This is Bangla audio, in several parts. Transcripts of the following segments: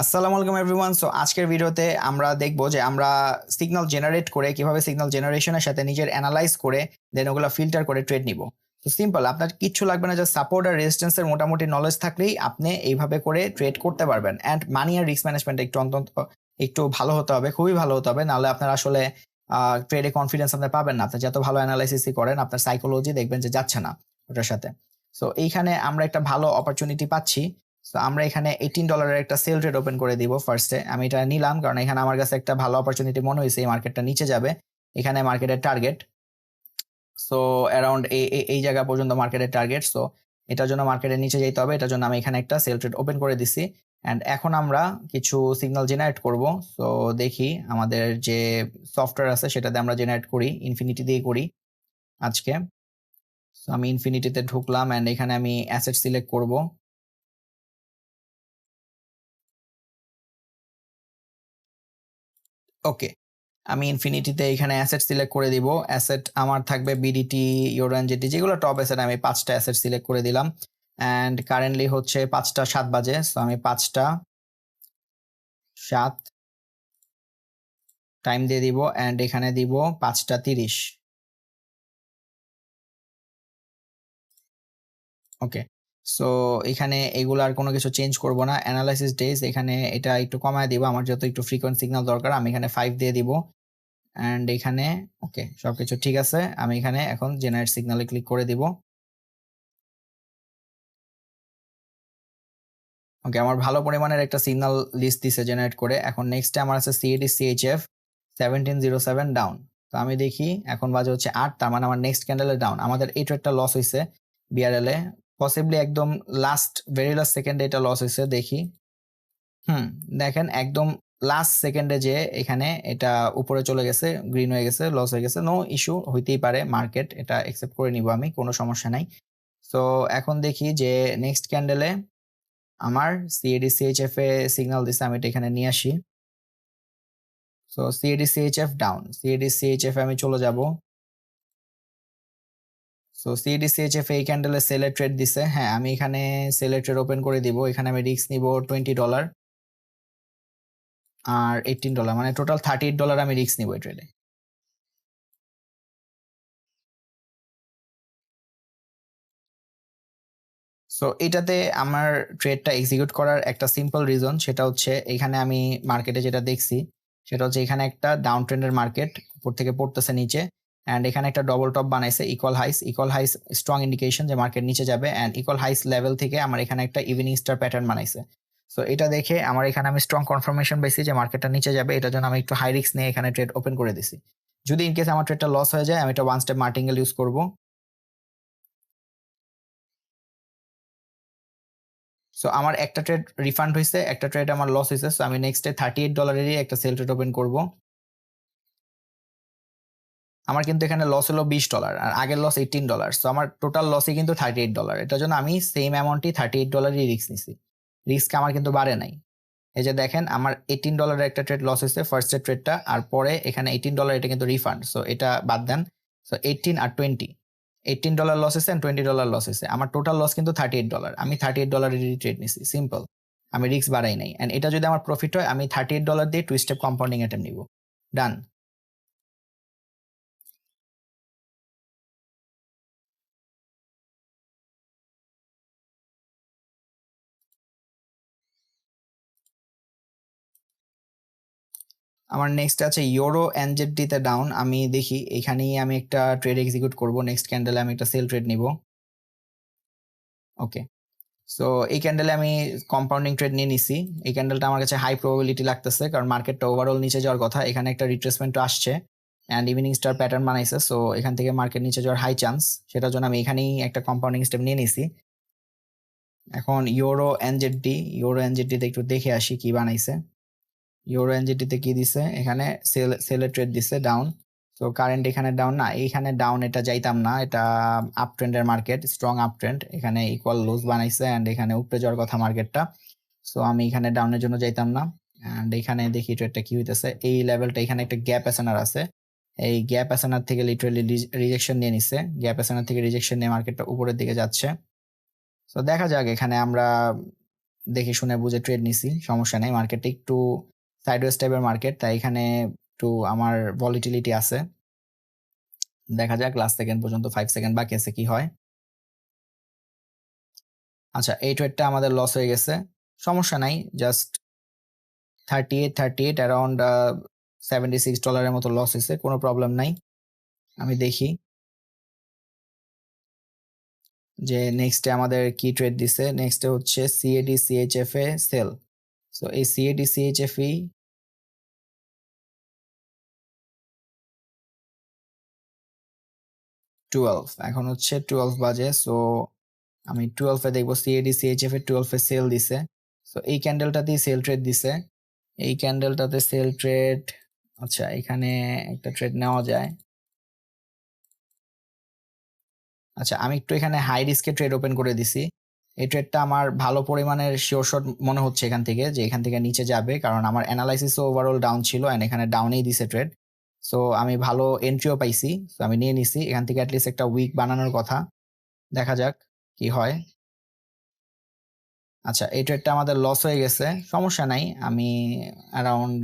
আসসালামু আলাইকুম এভরিওয়ান। সো আজকের ভিডিওতে আমরা দেখব যে আমরা সিগন্যাল জেনারেট করে কিভাবে সিগন্যাল জেনারেশনের সাথে নিজের অ্যানালাইজ করে দেন ওগুলো ফিল্টার করে ট্রেড নিব। তো সিম্পল, আপনার কিচ্ছু লাগবে না, জাস্ট সাপোর্ট আর রেজিস্ট্যান্সের মোটামুটি নলেজ থাকলেই আপনি এইভাবে করে ট্রেড করতে পারবেন। অ্যান্ড মানি আর রিস্ক ম্যানেজমেন্ট একটু অন্তত একটু ভালো হতে হবে, খুবই ভালো হতে হবে, নাহলে আপনার আসলে ট্রেডে কনফিডেন্স আপনি পাবেন না। আপনি যত ভালো অ্যানালাইসিসই করেন, আপনার সাইকোলজি দেখবেন যে যাচ্ছে না ওটার সাথে। সো এইখানে আমরা একটা ভালো অপরচুনিটি পাচ্ছি। সো আমরা এখানে $18 একটা সেল ট্রেড ওপেন করে দিব ফার্স্টে। আমি এটা নিলাম কারণ এখানে আমার কাছে একটা ভালো অপরচুনিটি মনে হয়েছে, এই মার্কেটটা নিচে যাবে। এখানে মার্কেটের টার্গেট সো অ্যারাউন্ড এই জায়গা পর্যন্ত মার্কেটের টার্গেট। সো এটার জন্য মার্কেটের নিচে যেতে হবে, এটার জন্য আমি এখানে একটা সেল ট্রেড ওপেন করে দিছি। অ্যান্ড এখন আমরা কিছু সিগন্যাল জেনারেট করব। সো দেখি আমাদের যে সফটওয়্যার আছে সেটাতে আমরা জেনারেট করি, ইনফিনিটি দিয়ে করি আজকে। সো আমি ইনফিনিটিতে ঢুকলাম অ্যান্ড এখানে আমি অ্যাসেট সিলেক্ট করব। ওকে, আমি ইনফিনিটিতে এখানে অ্যাসেট সিলেক্ট করে দিব। অ্যাসেট আমার থাকবে বিডিটি, ইউরো এনজেডি, যেগুলো টপ অ্যাসেট আমি 5টা অ্যাসেট সিলেক্ট করে দিলাম। অ্যান্ড কারেন্টলি হচ্ছে 5টা 7 বাজে। সো আমি 5টা 7 টাইম দিয়ে দিব অ্যান্ড এখানে দিব 5টা 30। ওকে, সো এখানে এগুলার কোনো কিছু চেঞ্জ করব না। অ্যানালাইসিস ডেজ এখানে এটা একটু কমায় দিব, আমার যত একটু ফ্রিকোয়েন্ট সিগন্যাল দরকার আমি এখানে 5 দিয়ে দিব। অ্যান্ড এখানে ওকে, সবকিছু ঠিক আছে। আমি এখানে এখন জেনারেট সিগন্যালে ক্লিক করে দিব। ওকে, আমার ভালো পরিমাণের একটা সিগন্যাল লিস্ট দিছে জেনারেট করে। এখন নেক্সটে আমার আছে সিএডি সিএইচএফ 1707 ডাউন। তো আমি দেখি এখন বাজে হচ্ছে 8, তার মানে আমার নেক্সট ক্যান্ডেলে ডাউন। আমাদের এই ট্রেডটা লস হয়েছে বিআরএল এ, পসিবলি একদম ভেরি লাস্ট সেকেন্ডে এটা লস হয়েছে। দেখি, দেখেন একদম লাস্ট সেকেন্ডে যে এখানে এটা উপরে চলে গেছে, গ্রিন হয়ে গেছে, লস হয়ে গেছে। নো ইস্যু, হইতেই পারে, মার্কেট এটা অ্যাকসেপ্ট করে নিব আমি, কোনো সমস্যা নাই। তো এখন দেখি যে নেক্সট ক্যান্ডেলে আমার সিএডি সিএইচএফ এ সিগন্যাল দিছে, আমি এটা এখানে নিয়ে আসি। So CAD CHF down, CAD CHF আমি চলে যাব। সো সিএডি সিএইচএফ এই ক্যান্ডেলে সেলের ট্রেড দিছে। হ্যাঁ, আমি এখানে সেলের ট্রেড ওপেন করে দিব। এখানে আমি রিস্ক নিব $20 আর $18, মানে টোটাল $38 আমি রিস্ক নিব এই ট্রেডে। সো এটাতে আমার ট্রেডটা এক্সিকিউট করার একটা সিম্পল রিজন, সেটা হচ্ছে এখানে আমি মার্কেটে যেটা দেখছি সেটা হচ্ছে এখানে একটা ডাউন ট্রেন্ডের মার্কেট উপর থেকে পড়তেছে নিচে, অ্যান্ড এখানে একটা ডবল টপ বানাইছে ইকুয়াল হাইস স্ট্রং ইন্ডিকেশন যে মার্কেট নিচে যাবে। অ্যান্ড ইকুয়াল হাইস লেভেল থেকে আমার এখানে একটা ইভিনিং স্টার প্যাটার্ন বানাইছে। সো এটা দেখে আমার এখানে আমি স্ট্রং কনফার্মেশন পাইছি যে মার্কেটটা নিচে যাবে, এটার জন্য আমি একটু হাই রিস্ক নিয়ে এখানে ট্রেড ওপেন করে দিছি। যদি ইনকেস আমার ট্রেডটা লস হয়ে যায়, আমি এটা ওয়ান স্টেপ মার্টিঙ্গেল ইউজ করবো। সো আমার একটা ট্রেড রিফান্ড হয়েছে, একটা ট্রেড আমার লস হয়েছে। সো আমি নেক্সটে $38 একটা সেল ট্রেড ওপেন করব। আমার কিন্তু এখানে লস হলো $20 আর আগের লস $18। সো আমার টোটাল লসই কিন্তু $38। এটার জন্য আমি সেম অ্যামাউন্টই $38 রিস্ক নিছি। রিস্ক আমার কিন্তু বাড়ে নাই। এই যে দেখেন, আমার $18 একটা ট্রেড লস হয়েছে ফার্স্টের ট্রেডটা, আর পরে এখানে $18 এটা কিন্তু রিফান্ড। সো এটা বাদ দেন। সো 18 আর 20, $18 লস হয়েছে, $20 লস হয়েছে। আমার টোটাল লস কিন্তু $38। আমি $38 ট্রেড নিছি, সিম্পল। আমি রিস্ক বাড়াই নাই। অ্যান্ড এটা যদি আমার প্রফিট হয়, আমি $38 দিয়ে 2 স্টেপ কম্পাউন্ডিং অ্যাটেম্প নিব। ডান। আমার নেক্সট আছে ইউরো এনজেডি তে ডাউন। আমি দেখি এখানেই আমি একটা ট্রেড এক্সিকিউট করব। নেক্সট ক্যান্ডেলে আমি একটা সেল ট্রেড নিব। ওকে, সো এই ক্যান্ডেলে আমি কম্পাউন্ডিং ট্রেড নিয়ে নিছি। এই ক্যান্ডেলটা আমার কাছে হাই প্রবাবিলিটি লাগতেছে, কারণ মার্কেটটা ওভারঅল নিচে যাওয়ার কথা, এখানে একটা রিট্রেসমেন্ট আসছে অ্যান্ড ইভিনিং স্টার প্যাটার্ন বানাইছে। সো এখান থেকে মার্কেট নিচে যাওয়ার হাই চান্স, সেটার জন্য আমি এখানেই একটা কম্পাউন্ডিং স্টেপ নিয়ে নিছি। এখন ইউরো এনজেডি তে একটু দেখে আসি কি বানাইছে। ইউরো এনজেডি তে কি দিছে, এখানে সেলের ট্রেড দিছে ডাউন। তো কারেন্ট এখানে ডাউন না, এইখানে ডাউন, এটা যাইতাম না, এটা আপ ট্রেন্ডের মার্কেট, স্ট্রং আপ ট্রেন্ড। এখানে ইকুয়াল লুজ বানাইছে অ্যান্ড এখানে উপরে যাওয়ার কথা মার্কেটটা। সো আমি এখানে ডাউনের জন্য যাইতাম না। অ্যান্ড এখানে দেখি ট্রেডটা কি হইতেছে। এই লেভেলটা, এখানে একটা গ্যাপ এসএনআর আছে, এই গ্যাপ এসএনআর থেকে লিটারালি রিজেকশন নিয়ে নিচ্ছে। গ্যাপ এসএনআর থেকে রিজেকশন নিয়ে মার্কেটটা উপরের দিকে যাচ্ছে। সো দেখা যাক, এখানে আমরা দেখে শুনে বুঝে ট্রেড নিছি, সমস্যা নাই। মার্কেটটা একটু সাইডওয়েজ টাইপের মার্কেট, তাই এখানে একটু আমার ভলিটিলিটি আছে। দেখা যাক লাস্ট সেকেন্ড পর্যন্ত 5 সেকেন্ড বাকি আছে কি হয়। আচ্ছা, এই ট্রেডটা আমাদের লস হয়ে গেছে, সমস্যা নাই। জাস্ট 38 অ্যারাউন্ড $76 মতো লস হয়েছে, কোনো প্রবলেম নাই। আমি দেখি যে নেক্সটে আমাদের কি ট্রেড দিছে। নেক্সটে হচ্ছে সিএডি সিএইচএফ এ সেল। সো এই সিএডি সিএইচএফ 12, এখন হচ্ছে 12 বাজে। সো আমি 12 এ দেখবো সিএডি সিএইচএফ এ 12 এ সেল দিছে। সো এই ক্যান্ডেলটাতেই সেল ট্রেড দিছে, এই ক্যান্ডেলটাতে সেল ট্রেড। আচ্ছা, এখানে একটা ট্রেড নেওয়া যায়। আচ্ছা, আমি একটু এখানে হাই রিস্কে ট্রেড ওপেন করে দিছি। এই ট্রেডটা আমার ভালো পরিমাণের শিওর শট মনে হচ্ছে এখান থেকে, যে এখান থেকে নিচে যাবে, কারণ আমার অ্যানালাইসিসও ওভারঅল ডাউন ছিল এন্ড এখানে ডাউনেই দিছে ট্রেড। সো আমি ভালো এন্ট্রিও পাইছি, সো আমি নিয়ে নিছি। এখান থেকে অ্যাটলিস্ট একটা উইক বানানোর কথা, দেখা যাক কি হয়। আচ্ছা, এই ট্রেডটা আমাদের লস হয়ে গেছে, সমস্যা নাই। আমি অ্যারাউন্ড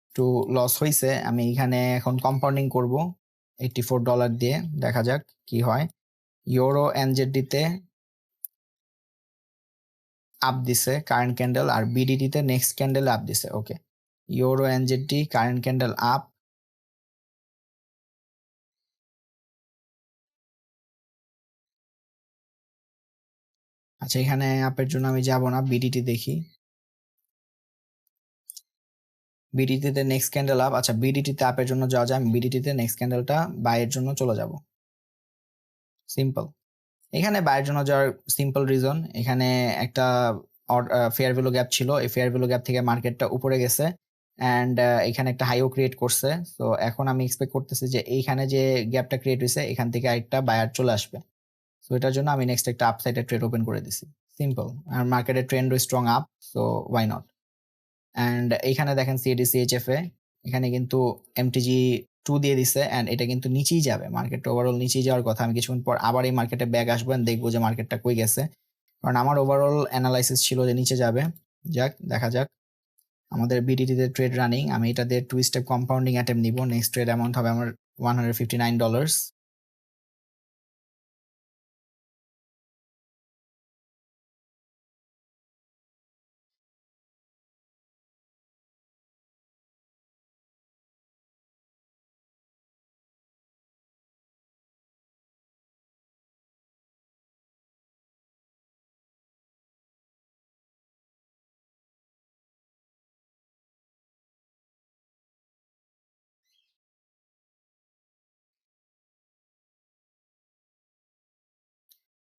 একটু লস হয়েছে, আমি এখানে এখন কম্পাউন্ডিং করব $84 দিয়ে, দেখা যাক কি হয়। ইউরো এনজেডিতে আপ দিছে কারেন্ট ক্যান্ডেল, আর বিডিটিতে নেক্সট ক্যান্ডেল আপ দিছে। Okay, euro NZD current candle up. আচ্ছা, এখানে আপের জন্য আমি যাব না, বিডিটি দেখি। বিডিটিতে নেক্সট ক্যান্ডেল আপ। আচ্ছা, বিডিটিতে আপের জন্য যাওয়া যায়, আমি বিডিটিতে নেক্সট ক্যান্ডেলটা বাইয়ের জন্য চলে যাব। সিম্পল। এখানে বাইয়ের জন্য যাওয়ার সিম্পল রিজন, এখানে একটা ফেয়ার ভ্যালু গ্যাপ ছিল, এই ফেয়ার ভ্যালু গ্যাপ থেকে মার্কেটটা উপরে গেছে অ্যান্ড এখানে একটা হাইও ক্রিয়েট করছে। তো এখন আমি এক্সপেক্ট করতেছি যে এইখানে যে গ্যাপটা ক্রিয়েট হয়েছে এখান থেকে আরেকটা বায়ার চলে আসবে। সো এটার জন্য আমি নেক্সট একটা আপসাইডে ট্রেড ওপেন করে দিছি, সিম্পল। আর মার্কেটের ট্রেন্ডও strong up, so why not. And এইখানে দেখেন সিএডি সিএইচএফ এ এখানে কিন্তু এমটিজি 2 দিয়ে দিছে অ্যান্ড এটা কিন্তু নিচেই যাবে, মার্কেট ওভারঅল নিচেই যাওয়ার কথা। আমি কিছুক্ষণ পর আবার এই মার্কেটে ব্যাক আসবো and দেখবো যে মার্কেটটা কই গেছে, কারণ আমার ওভারঅল অ্যানালাইসিস ছিল যে নিচে যাবে। যাক, দেখা যাক। আমাদের বিডিটিতে ট্রেড রানিং, আমি এটা দিয়ে 2 স্টেপ কম্পাউন্ডিং অ্যাটেম্প নিব। নেক্সট ট্রেড অ্যামাউন্ট হবে আমার $159।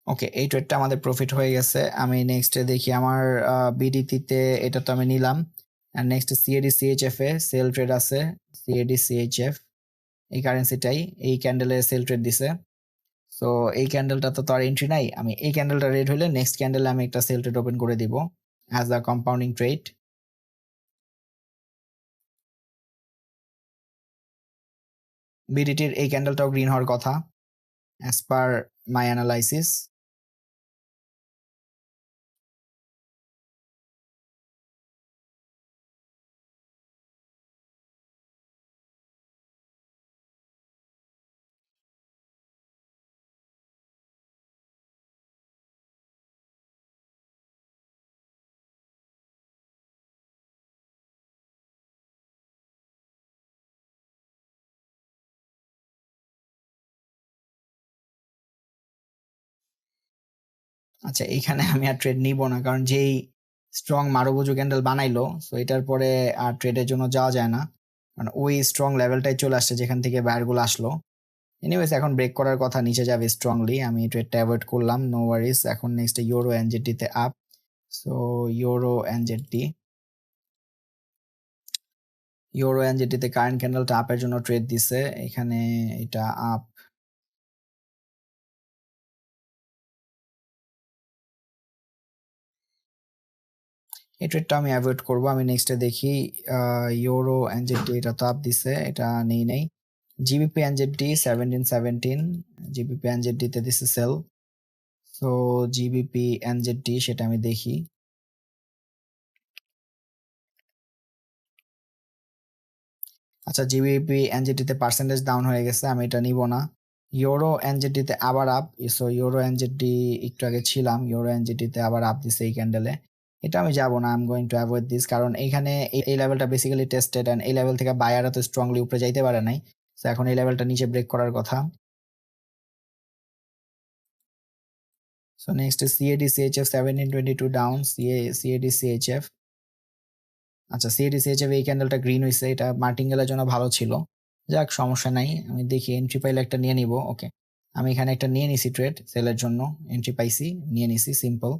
ওকে, এই ট্রেডটা আমাদের প্রফিট হয়ে গেছে। আমি নেক্সটে দেখি আমার বিডিটিতে, এটা তো আমি নিলাম। আর নেক্সট সিএডি সিএইচএফ এ সেল ট্রেড আছে, সিএডি সিএইচএফ এই কারেন্সিটাই, এই ক্যান্ডেলে সেল ট্রেড দিছে। সো এই ক্যান্ডেলটা তো আর এন্ট্রি নাই, আমি এই ক্যান্ডেলটা রেড হলে নেক্সট ক্যান্ডেলে আমি একটা সেল ট্রেড ওপেন করে দিব অ্যাজ আ কম্পাউন্ডিং ট্রেড। বিডিটির এই ক্যান্ডেলটাও গ্রিন হওয়ার কথা অ্যাজ পার মাই অ্যানালাইসিস। আচ্ছা, এইখানে আমি আর ট্রেড নিব না, কারণ যেই স্ট্রং মারুবুজু ক্যান্ডেল বানাইলো, সো এটার পরে আর ট্রেডের জন্য যাওয়া যায় না, কারণ ওই স্ট্রং লেভেলটাই চলে আসছে যেখান থেকে বায়ারগুলো আসলো। এনিওয়েজ, এখন ব্রেক করার কথা, নিচে যাবে স্ট্রংলি, আমি ট্রেডটা অ্যাভয়েড করলাম, নো ওয়ারিস। এখন নেক্সট ইউরো এনজেডিতে up. So euro NZD, euro এনজেডিতে কারেন্ট ক্যান্ডেলটা আপের জন্য ট্রেড দিছে, এখানে এটা আপ। এই ট্রেডটা আমি অ্যাভয়েড করবো। আমি নেক্সটে দেখি ইউরো এনজেডি, এটা তো আপ দিছে, এটা নেই। জিবিপি এনজেডি 1717, জিবিপি এনজেডিতে দিছে সেল। সো জিবিপি এনজেডটি সেটা আমি দেখি। আচ্ছা, জিবিপি এনজেডটিতে পার্সেন্টেজ ডাউন হয়ে গেছে, আমি এটা নিব না। ইউরো এনজেডটিতে আবার আপ। সো ইউরো এনজেডটি একটু আগে ছিলাম, ইউরো এনজেডটিতে আবার আপ দিছে এই ক্যান্ডেলে। এটা আমি যাব না, I am going to avoid this, কারণ এইখানে এই লেভেলটা বেসিক্যালি টেস্টেড এন্ড এই লেভেল থেকে বায়ার এত স্ট্রংলি উপরে যাইতে পারে নাই। সো এখন এই লেভেলটা নিচে ব্রেক করার কথা। So next CAD CHF 1722 down, CAD CHF. আচ্ছা, সিএডি সিএইচএফ এই ক্যান্ডেলটা গ্রিন হইছে, এটা মার্টিঙ্গেলের জন্য ভালো ছিল। যাক, সমস্যা নাই, আমি দেখি এন্ট্রি পাইলে একটা নিয়ে নিব। ওকে, আমি এখানে একটা নিয়ে নিছি ট্রেড সেলের জন্য, এন্ট্রি পাইছি, নিয়ে নিছি, সিম্পল।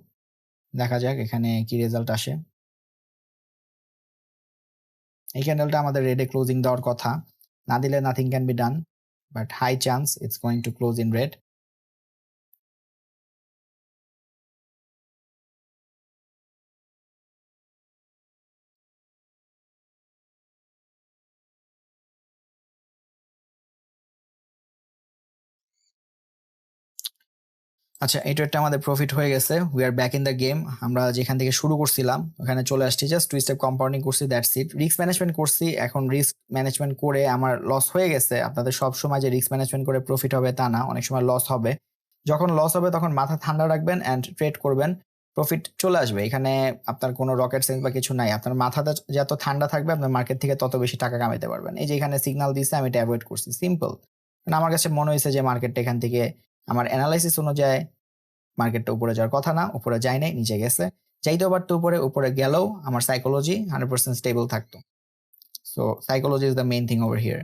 দেখা যাক এখানে কি রেজাল্ট আসে। এই ক্যান্ডেলটা আমাদের রেডে ক্লোজিং দেওয়ার কথা, না দিলে nothing can be done, but high chance it's going to close in red. আচ্ছা, এই ট্রেডটা আমাদের প্রফিট হয়ে গেছে, we are back in the game. আমরা যেখান থেকে শুরু করছিলাম ওখানে চলে আসছি, জাস্ট টু স্টেপ কম্পাউন্ডিং করছি, দ্যাটস ইট। রিস্ক ম্যানেজমেন্ট করছি, এখন রিস্ক ম্যানেজমেন্ট করে আমার লস হয়ে গেছে। আপনাদের সব সময় যে রিস্ক ম্যানেজমেন্ট করে প্রফিট হবে তা না, অনেক সময় লস হবে। যখন লস হবে তখন মাথা ঠান্ডা রাখবেন অ্যান্ড ট্রেড করবেন, প্রফিট চলে আসবে। এখানে আপনার কোনো রকেট সায়েন্স বা কিছু নাই, আপনার মাথাটা যত ঠান্ডা থাকবে আপনার মার্কেট থেকে তত বেশি টাকা কামাইতে পারবেন। এই যে এখানে সিগন্যাল দিচ্ছে, আমি এটা অ্যাভয়েড করছি, সিম্পল। কারণ আমার কাছে মনে হয়েছে যে মার্কেটটা এখান থেকে আমার অ্যানালাইসিস অনুযায়ী মার্কেটটা উপরে যাওয়ার কথা না, উপরে যায় নাই, নিচে গেছে। যাইতেও পারতো উপরে, উপরে গেলেও আমার সাইকোলজি 100% স্টেবল থাকতো। So psychology is the main thing over here.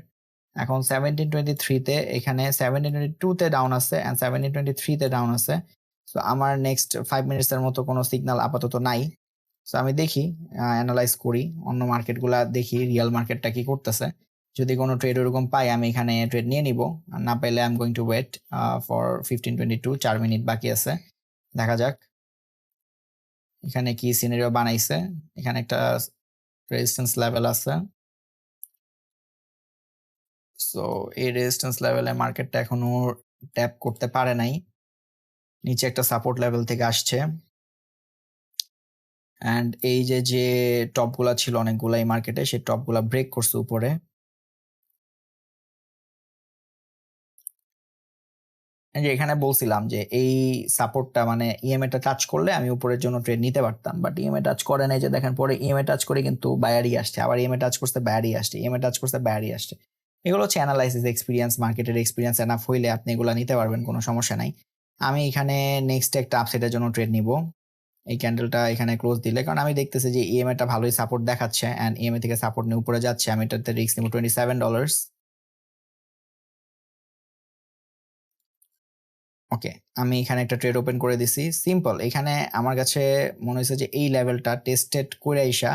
এখন 1723-তে, এখানে 1722-তে ডাউন আছে অ্যান্ড 1723-তে ডাউন আছে। সো আমার নেক্সট 5 মিনিটসের মতো কোনো সিগন্যাল আপাতত নাই। সো আমি দেখি, অ্যানালাইজ করি অন্য মার্কেটগুলা, দেখি রিয়েল মার্কেটটা কি করতেছে। যদি কোনো ট্রেড ওরকম পাই আমি এখানে ট্রেড নিয়ে নিব, আর না পাইলে I am going to wait for 1522, 4 minute বাকি আছে, দেখা যাক এখানে কি সিনারিও বানাইছে। এখানে একটা রেজিস্ট্যান্স লেভেল আছে, সো এই রেজিস্ট্যান্স লেভেলে মার্কেটটা এখনো ট্যাপ করতে পারে নাই, নিচে একটা সাপোর্ট লেভেল থেকে আসছে। অ্যান্ড এই যে টপগুলা ছিল অনেকগুলা এই মার্কেটে, সেই টপগুলা ব্রেক করছে উপরে। যে এখানে বলছিলাম যে এই সাপোর্টটা মানে ইএমএ টা টাচ করলে আমি উপরের জন্য ট্রেড নিতে পারতাম, বাট ইএমএ টাচ করে নাই, যে দেখেন পরে ইএমএ টাচ করে কিন্তু বায়ারই আসছে, আবার ইএমএ টাচ করতে বায়ারই আসছে, ইএমএ টাচ করতে বায়ারই আসছে। এগুলো হচ্ছে অ্যানালাইসিস এক্সপিরিয়েন্স, মার্কেটের এক্সপিরিয়েন্স এনাফ হইলে আপনি এগুলো নিতে পারবেন, কোনো সমস্যা নাই। আমি এখানে নেক্সট একটা আপসাইডের জন্য ট্রেড নিব এই ক্যান্ডেলটা এখানে ক্লোজ দিলে, কারণ আমি দেখতেছি যে ইএমএ টা ভালোই সাপোর্ট দেখাচ্ছে অ্যান্ড ইএমএ থেকে সাপোর্ট নিয়ে উপরে যাচ্ছে। আমি এটাতে রিস্ক নিব $27। ওকে, আমি এখানে একটা ট্রেড ওপেন করে দিছি, সিম্পল। এখানে আমার কাছে মনে হয়েছে যে এই লেভেলটা টেস্টেড করে আইসা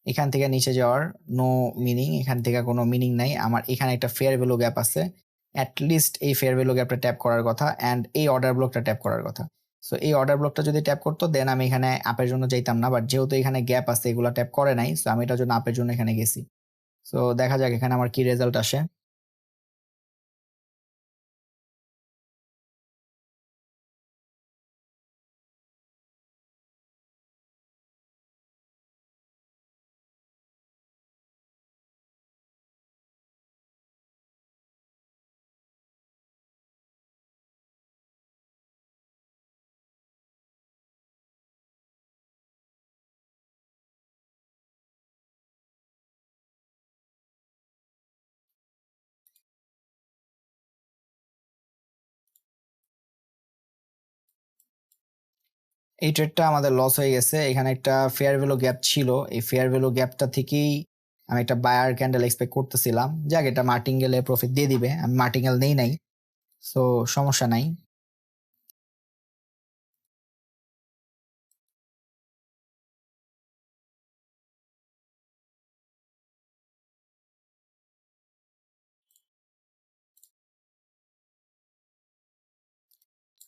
এখান থেকে নিচে যাওয়ার নো মিনিং, এখান থেকে কোনো মিনিং নাই। আমার এখানে একটা ফেয়ার ভ্যালু গ্যাপ আছে, অ্যাটলিস্ট এই ফেয়ার ভ্যালু গ্যাপটা ট্যাপ করার কথা অ্যান্ড এই অর্ডার ব্লকটা ট্যাপ করার কথা। সো এই অর্ডার ব্লকটা যদি ট্যাপ করতো দেন আমি এখানে আপের জন্য যাইতাম না, বাট যেহেতু এখানে গ্যাপ আছে, এগুলো ট্যাপ করে নাই, সো আমি এটার জন্য আপের জন্য এখানে গেছি। সো দেখা যাক এখানে আমার কি রেজাল্ট আসে। এই ট্রেডটা আমাদের লস হয়ে গেছে, এখানে একটা ফেয়ার ভ্যালু গ্যাপ ছিল, এই ফেয়ার ভ্যালু গ্যাপটা থেকেই আমি একটা বায়ার ক্যান্ডেল এক্সপেক্ট করতেছিলাম, যাক এটা মার্টিঙ্গেলে প্রফিট দিয়ে দিবে, আমি মার্টিঙ্গেল নেই নাই, সো সমস্যা নাই।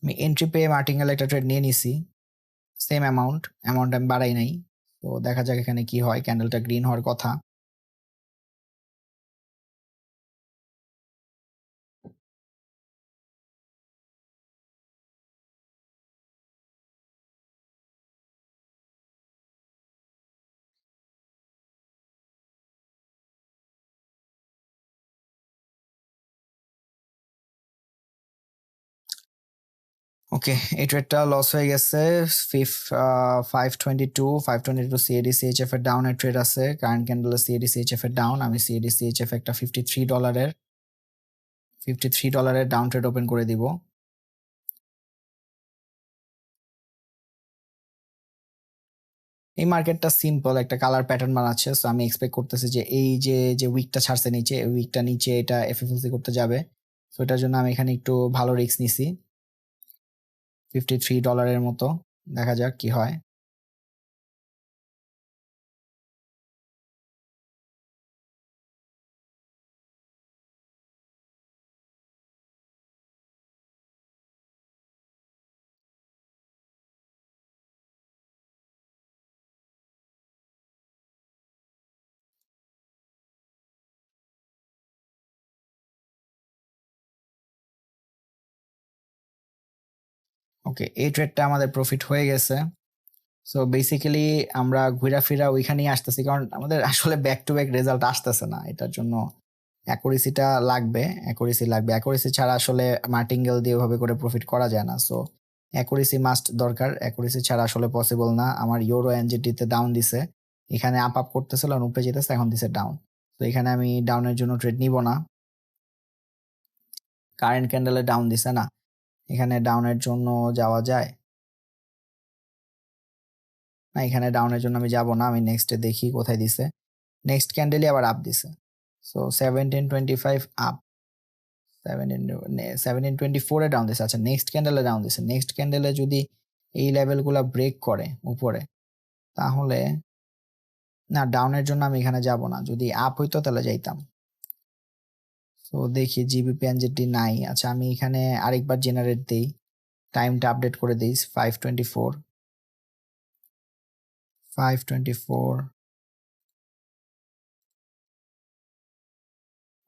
আমি এন্ট্রি পেয়ে মার্টিঙ্গেল একটা ট্রেড নিয়ে নিছি, সেম অ্যামাউন্ট, অ্যামাউন্ট আমি বাড়াই নাই। তো দেখা যাক এখানে কি হয়, ক্যান্ডেলটা গ্রিন হওয়ার কথা। ওকে, এই ট্রেডটা লস হয়ে গেছে। 522 সিএডি সিএইচএফ এর ডাউনের ট্রেড আছে, কারেন্ট ক্যান্ডেল সিএডি সিএইচএফ এর ডাউন। আমি সিএডি সিএইচএফ একটা $53 ডাউন ট্রেড ওপেন করে দিব। এই মার্কেটটা সিম্পল একটা কালার প্যাটার্ন বানাচ্ছে, সো আমি এক্সপেক্ট করতেছি যে এই যে উইকটা ছাড়ছে নিচে, এই উইকটা নিচে এটা এফএফএলসি করতে যাবে। সো এটার জন্য আমি এখানে একটু ভালো রিস্ক নিছি, $53 মতো। দেখা যাক কি হয়। ওকে, এই ট্রেডটা আমাদের প্রফিট হয়ে গেছে। সো বেসিক্যালি আমরা ঘুরাফিরা ওইখানেই আসতেছি, কারণ আমাদের আসলে ব্যাক টু ব্যাক রেজাল্ট আসতেছে না। এটার জন্য অ্যাকুরেসিটা লাগবে, অ্যাকুরেসি ছাড়া আসলে মার্টিঙ্গেল দিয়ে ওভাবে করে প্রফিট করা যায় না। সো অ্যাকুরেসি মাস্ট দরকার, অ্যাকুরেসি ছাড়া আসলে পসিবল না। আমার ইউরো এনজিটিতে ডাউন দিছে, এখানে আপ আপ করতেছিল, উপরে যেতেছে, এখন দিছে ডাউন। তো এখানে আমি ডাউনের জন্য ট্রেড নিব না। কারেন্ট ক্যান্ডেলে ডাউন দিছে না, এখানে ডাউনের জন্য যাওয়া যায় না, এখানে ডাউনের জন্য আমি যাব না। আমি নেক্সটে দেখি কোথায় দিছে। নেক্সট ক্যান্ডেলই আবার আপ দিছে। সো 1725 আপ, 1724 এ ডাউন দিছে। আচ্ছা, নেক্সট ক্যান্ডেলে ডাউন দিছে। নেক্সট ক্যান্ডেলে যদি এই লেভেলগুলা ব্রেক করে উপরে, তাহলে না, ডাউনের জন্য আমি এখানে যাব না। যদি আপ হইতো তাহলে যাইতাম। তো দেখি জিবিপি এনজেডি নাই। আচ্ছা, আমি এখানে আরেকবার জেনারেট দেই, টাইমটা আপডেট করে দিই। 524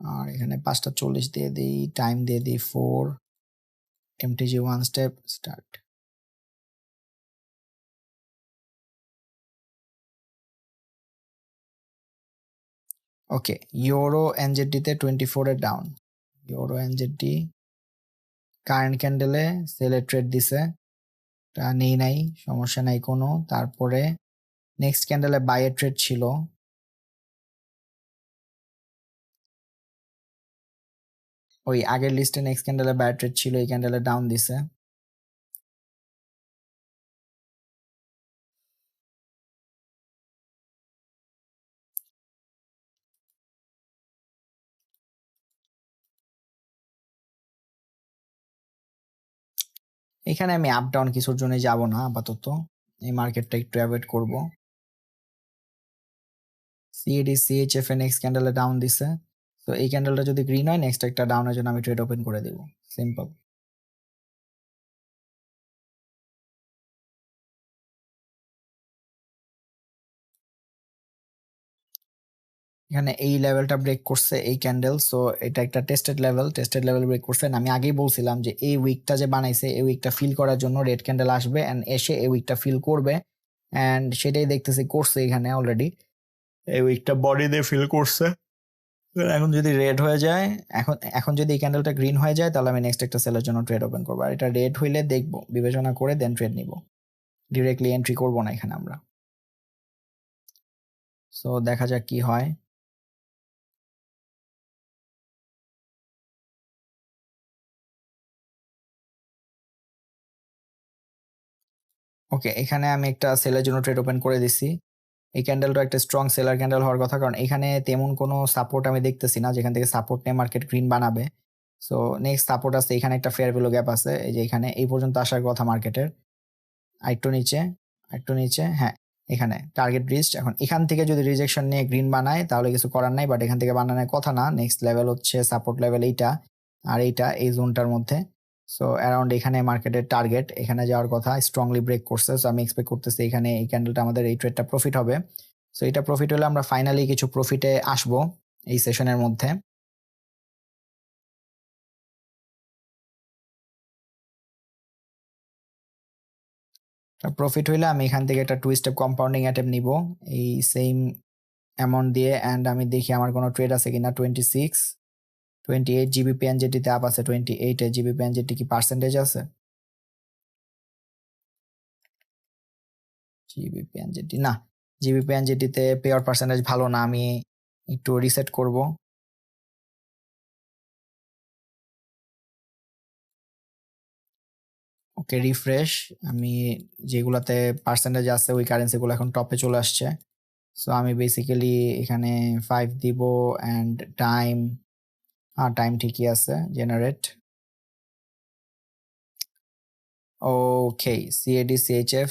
আর এখানে 5:40 দিয়ে দিই, টাইম দিয়ে দিই 4, এমটিজি 1 স্টেপ স্টার্ট। ওকে, ইউরো এনজেডডিতে 24 এর ডাউন। ইউরো এনজেডডি কারেন্ট ক্যান্ডেলে সেলের ট্রেড দিছে, তা নেই নাই, সমস্যা নাই কোনো। তারপরে নেক্সট ক্যান্ডেলে বাইয়ের ট্রেড ছিল, ওই আগের লিস্টে নেক্সট ক্যান্ডেলে বাইয়ের ট্রেড ছিল, এই ক্যান্ডেলে ডাউন দিছে। এখানে আমি আপ ডাউন কিছুর জন্য যাব না আপাতত, এই মার্কেটটা একটু অ্যাভয়েড করব। সিএডি সিএইচএফ এ নেক্সট ক্যান্ডেলে ডাউন দিছে, তো এই ক্যান্ডেলটা যদি গ্রিন হয়, নেক্সট একটা ডাউনের জন্য আমি ট্রেড ওপেন করে দেব, সিম্পল। এখানে এই লেভেলটা ব্রেক করছে এই ক্যান্ডেল, সো এটা একটা টেস্টেড লেভেল ব্রেক করছে। আমি আগেই বলছিলাম যে এই উইকটা যে বানাইছে, এই উইকটা ফিল করার জন্য রেড ক্যান্ডেল আসবে এন্ড এসে এই উইকটা ফিল করবে, এন্ড সেটাই দেখতেছি করছে এখানে অলরেডি। এই উইকটা বডি দিয়ে ফিল করছে। এখন যদি রেড হয়ে যায়, এখন যদি এই ক্যান্ডেলটা গ্রিন হয়ে যায়, তাহলে আমি নেক্সট একটা সেলের জন্য ট্রেড ওপেন করবো। আর এটা রেড হইলে দেখবো, বিবেচনা করে দেন ট্রেড নিব, ডিরেক্টলি এন্ট্রি করবো না এখানে আমরা। সো দেখা যাক কি হয়। ওকে, এখানে আমি একটা সেলের জন্য ট্রেড ওপেন করে দিছি। এই ক্যান্ডেলটা একটা স্ট্রং সেলার ক্যান্ডেল হওয়ার কথা, কারণ এখানে তেমন কোনো সাপোর্ট আমি দেখতেছি না যেখান থেকে সাপোর্ট নিয়ে মার্কেট গ্রিন বানাবে। সো নেক্সট সাপোর্ট আছে এখানে, একটা ফেয়ার ভ্যালু গ্যাপ আছে, এই যে এখানে এই পর্যন্ত আসার কথা মার্কেটের। আরেকটু নিচে, আরেকটু নিচে, হ্যাঁ এখানে টার্গেট রিচড। এখন এখান থেকে যদি রিজেকশন নিয়ে গ্রিন বানায় তাহলে কিছু করার নাই, বাট এখান থেকে বানানোর কথা না। নেক্সট লেভেল হচ্ছে সাপোর্ট লেভেল এইটা আর এইটা, এই জোনটার মধ্যে। সো অ্যারাউন্ড এখানে মার্কেটের টার্গেট, এখানে যাওয়ার কথা, স্ট্রংলি ব্রেক করছে। সো আমি এক্সপেক্ট করতেছি এখানে এই ক্যান্ডেলটা আমাদের এই ট্রেডটা প্রফিট হবে। সো এটা প্রফিট হলে আমরা ফাইনালি কিছু প্রফিটে আসবো এই সেশনের মধ্যে। প্রফিট হইলে আমি এখান থেকে একটা 2 স্টেপ কম্পাউন্ডিং অ্যাটেম্প নিব এই সেম অ্যামাউন্ট দিয়ে, অ্যান্ড আমি দেখি আমার কোনো ট্রেড আছে কিনা। 28 জিবি পিএনজেটিতে আপ আছে, 28 জিবি পিএনজেটি কি পার্সেন্টেজ আছে? জিবিপি এনজেডি না, জিবিপি এনজেডিতে পেয়ার পার্সেন্টেজ ভালো না, আমি একটু রিসেট করব। ওকে, রিফ্রেশ। আমি যেগুলাতে পার্সেন্টেজ আছে ওই কারেন্সিগুলো এখন টপে চলে আসছে। সো আমি বেসিক্যালি এখানে 5 দিব অ্যান্ড টাইম, টাইম ঠিকই আছে, generate. Okay, CAD CHF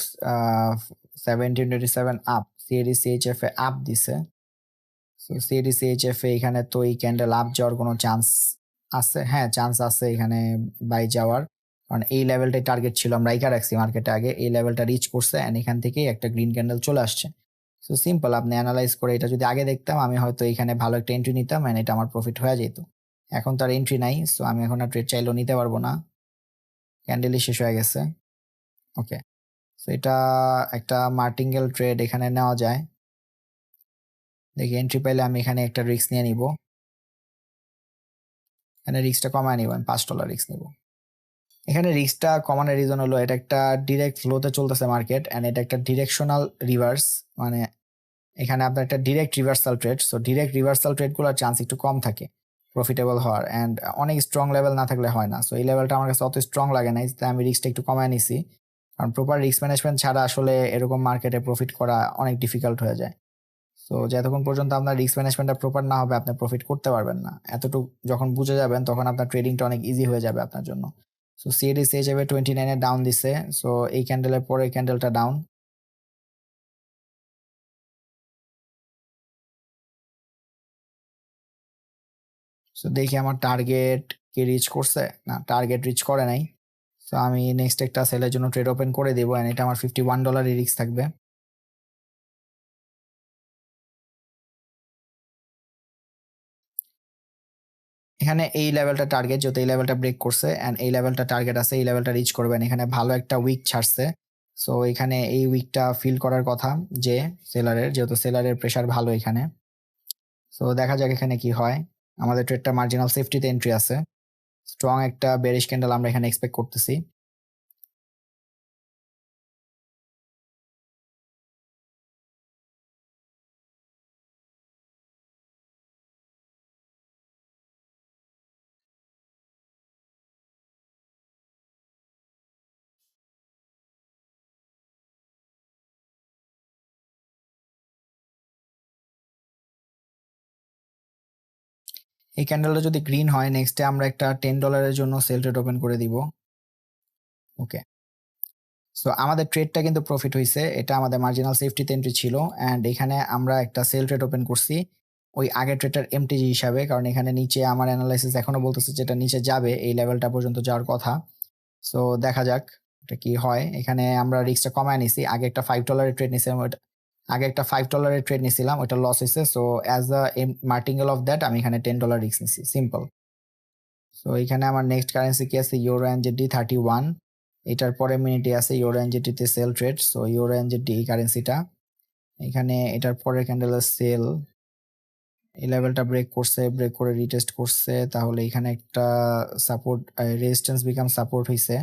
1727 up, CAD CHF এ আপ দিছে। সো সিএডি সিএইচএফ এ এখানে তো এই ক্যান্ডেল আপ যাওয়ার কোনো চান্স আছে? হ্যাঁ, চান্স আছে এখানে বাই যাওয়ার, কারণ এই লেভেলটাই টার্গেট ছিল, আমরা রাইখা রাখছি মার্কেটে আগে, এই লেভেলটা রিচ করছে অ্যান্ড এখান থেকেই একটা গ্রিন ক্যান্ডেল চলে আসছে। সো সিম্পল, আপনি অ্যানালাইজ করে এটা যদি আগে দেখতাম আমি হয়তো এখানে ভালো একটা এন্ট্রি নিতাম অ্যান্ড এটা আমার প্রফিট হয়ে যেত। এখন তো আর এন্ট্রি নাই, সো আমি এখন আর ট্রেড চাইলেও নিতে পারবো না, ক্যান্ডেলই শেষ হয়ে গেছে। ওকে, সো এটা একটা মার্টিঙ্গেল ট্রেড এখানে নেওয়া যায়। দেখি এন্ট্রি পাইলে আমি এখানে একটা রিস্ক নিয়ে নিব, এখানে রিস্কটা কমায় নিব, আমি $5 রিস্ক নিব। এখানে রিস্কটা কমানোর রিজন হলো এটা একটা ডিরেক্ট ফ্লোতে চলতেছে মার্কেট অ্যান্ড এটা একটা ডিরেকশনাল রিভার্স, মানে এখানে আপনার একটা direct reversal trade. So direct reversal ট্রেডগুলোর চান্স একটু কম থাকে প্রফিটেবল হওয়ার, অ্যান্ড অনেক স্ট্রং লেভেল না থাকলে হয় না। সো এই লেভেলটা আমার কাছে অত স্ট্রং লাগে নাই, তাই আমি রিস্কটা একটু কমায় নিছি, কারণ প্রপার রিস্ক ম্যানেজমেন্ট ছাড়া আসলে এরকম মার্কেটে প্রফিট করা অনেক ডিফিকাল্ট হয়ে যায়। সো যতক্ষণ পর্যন্ত আপনার রিস্ক ম্যানেজমেন্টটা প্রপার না হবে আপনি প্রফিট করতে পারবেন না। এতটুকু যখন বুঝে যাবেন তখন আপনার ট্রেডিংটা অনেক ইজি হয়ে যাবে আপনার জন্য। সো সিএডি সিএইচএফ 29 ডাউন দিছে, সো এই ক্যান্ডেলের পরে এই ক্যান্ডেলটা ডাউন। সো দেখি আমার টার্গেট কি রিচ করছে, না টার্গেট রিচ করে নাই। সো আমি নেক্সট একটা সেলের জন্য ট্রেড ওপেন করে দেবো অ্যান্ড এটা আমার $51 রিস্ক থাকবে। এখানে এই লেভেলটা টার্গেট, যেহেতু এই লেভেলটা ব্রেক করছে অ্যান্ড এই লেভেলটা টার্গেট আছে, এই লেভেলটা রিচ করবেন। এখানে ভালো একটা উইক ছাড়ছে, সো এখানে এই উইকটা ফিল করার কথা যে সেলারের, যেহেতু সেলারের প্রেশার ভালো এখানে। সো দেখা যাক এখানে কি হয়। আমাদের ট্রেডটা মার্জিনাল সেফটিতে এন্ট্রি আছে, স্ট্রং একটা বেরিশ ক্যান্ডেল আমরা এখানে এক্সপেক্ট করতেছি। এই ক্যান্ডেলটা যদি গ্রিন হয় নেক্সটে আমরা একটা $10 জন্য সেল ট্রেড ওপেন করে দিব। ওকে, সো আমাদের ট্রেডটা কিন্তু প্রফিট হয়েছে, এটা আমাদের মার্জিনাল সেফটিতে এন্ট্রি ছিল অ্যান্ড এখানে আমরা একটা সেল ট্রেড ওপেন করছি ওই আগের ট্রেডটার এমটিজি হিসাবে, কারণ এখানে নিচে আমার অ্যানালাইসিস এখনো বলতেছে যেটা নিচে যাবে, এই লেভেলটা পর্যন্ত যাওয়ার কথা। সো দেখা যাক এটা কি হয়। এখানে আমরা রিস্কটা কমায় নিছি, আগে একটা $5 ট্রেড নিছিলাম, ওটা লস হয়েছে। So as the martingale of that আমি এখানে $10 রিস্ক নিছি, সিম্পল। সো এখানে আমার নেক্সট কারেন্সি কি আছে, ইউরো এনজেডি 31, এটার পরে মিনিটে আছে ইউরো এনজেডিতে sell trade. So euro NZD এই কারেন্সিটা, এখানে এটার পরে ক্যান্ডেলের সেল, এই লেভেলটা ব্রেক করছে, ব্রেক করে রিটেস্ট করছে, তাহলে এখানে একটা সাপোর্ট রেজিস্ট্যান্স বিকাম সাপোর্ট হইছে।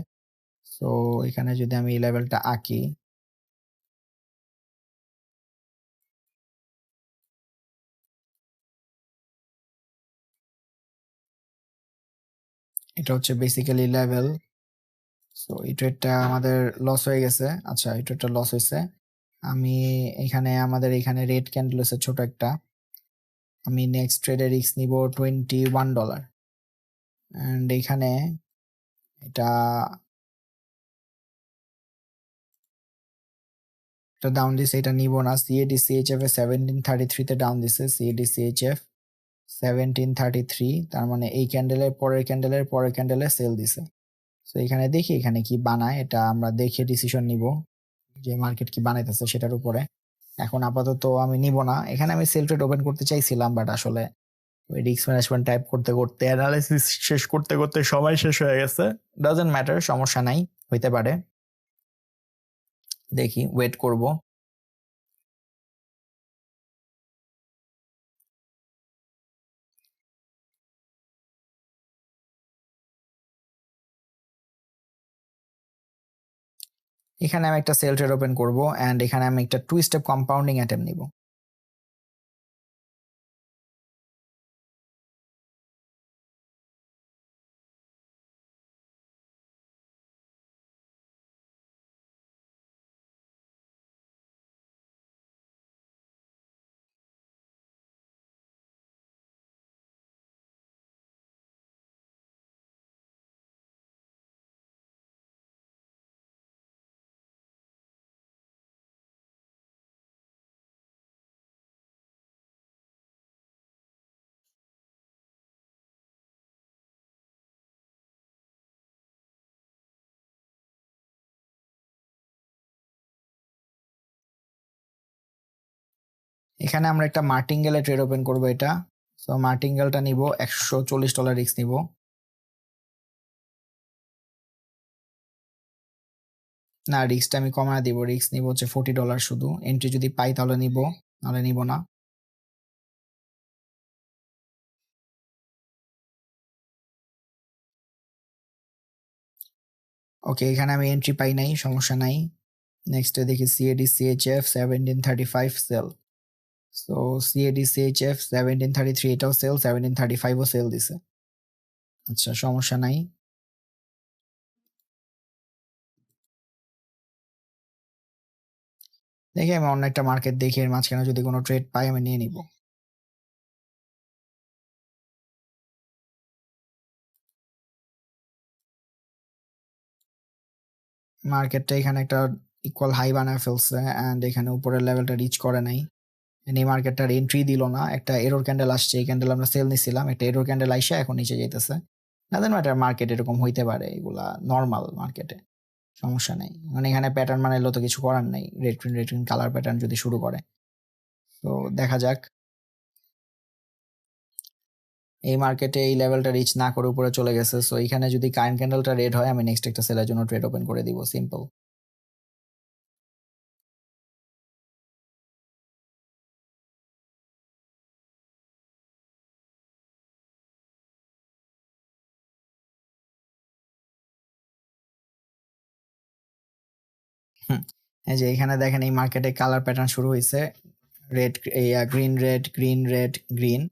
সো এখানে যদি আমি এই লেভেলটা আঁকি, এটা হচ্ছে বেসিক্যালি লেভেল। সো এই ট্রেডটা আমাদের লস হয়ে গেছে। আচ্ছা, এই ট্রেডটা লস হয়েছে। আমি এখানে আমাদের এখানে রেড ক্যান্ডেল হচ্ছে ছোট একটা, আমি নেক্সট ট্রেডে রিস্ক নিব $21 অ্যান্ড এখানে এটা ডাউন দিছে, এটা নিব না। সিএডি সিএইচএফ এ 1733 তে ডাউন দিছে, সিএডি সিএইচএফ 1733, তার মানে এই ক্যান্ডেলের পরের ক্যান্ডেলের পরের ক্যান্ডেলে সেল দিছে। তো এখানে দেখি এখানে কি বানায়, এটা আমরা দেখে ডিসিশন নিব যে মার্কেট কি বানাইতেছে সেটার উপরে। এখন আপাতত আমি নিব না, এখানে আমি সেল ট্রেড ওপেন করতে চাইছিলাম, বাট আসলে ওই রিস্ক ম্যানেজমেন্ট টাইপ করতে করতে অ্যানালাইসিস শেষ করতে করতে সময় শেষ হয়ে গেছে। ডাজন্ট ম্যাটার, সমস্যা নাই, হইতে পারে। দেখি, ওয়েট করব। এখানে আমি একটা সেল ট্রেড ওপেন করব অ্যান্ড এখানে আমি একটা 2 স্টেপ কম্পাউন্ডিং অ্যাটেম্প নিব। এখানে আমরা একটা মার্টিঙ্গেলে ট্রেড ওপেন করব এটা। সো মার্টিঙ্গেলটা নিব, $140 রিস্ক নিব। না, রিস্কটা আমি কমায় দিব, রিস্ক নিব হচ্ছে $40 শুধু। এন্ট্রি যদি পাই তাহলে নিব, নাহলে নিব না। ওকে, এখানে আমি এন্ট্রি পাই নাই, সমস্যা নাই। নেক্সটে দেখি CAD CHF 1735 sell. So CAD CHF 1733 এটাও সেল, 1735 ও সেল দিছে। আচ্ছা, সমস্যা নাই। দেখি আমি অন্য একটা মার্কেট দেখি, এর মাঝখানে যদি কোনো ট্রেড পাই আমি নিয়ে নিব। মার্কেটটা এখানে একটা ইকুয়াল হাই বানায় ফেলছে অ্যান্ড এখানে উপরের লেভেলটা রিচ করে নাই। এই মার্কেটটার এন্ট্রি দিল না, একটা এরর ক্যান্ডেল আসছে, এই ক্যান্ডেল আমরা সেল নিছিলাম, একটা এরর ক্যান্ডেল আইসা এখন নিচে যাইতেছে। নাদেন ম্যাটার, মার্কেট এরকম হইতে পারে, এগুলা নর্মাল মার্কেটে, সমস্যা নেই। মানে এখানে প্যাটার্ন বানাইলেও তো কিছু করার নেই, রেড গ্রিন কালার প্যাটার্ন যদি শুরু করে। তো দেখা যাক। এই মার্কেটে এই লেভেলটা রিচ না করে উপরে চলে গেছে, সো এখানে যদি কারেন্ট ক্যান্ডেলটা রেড হয় আমি নেক্সট একটা সেলের জন্য ট্রেড ওপেন করে দিব, সিম্পল। এই যে এখানে দেখেন এই মার্কেটে কালার প্যাটার্ন শুরু হয়েছে, red, green red green red green.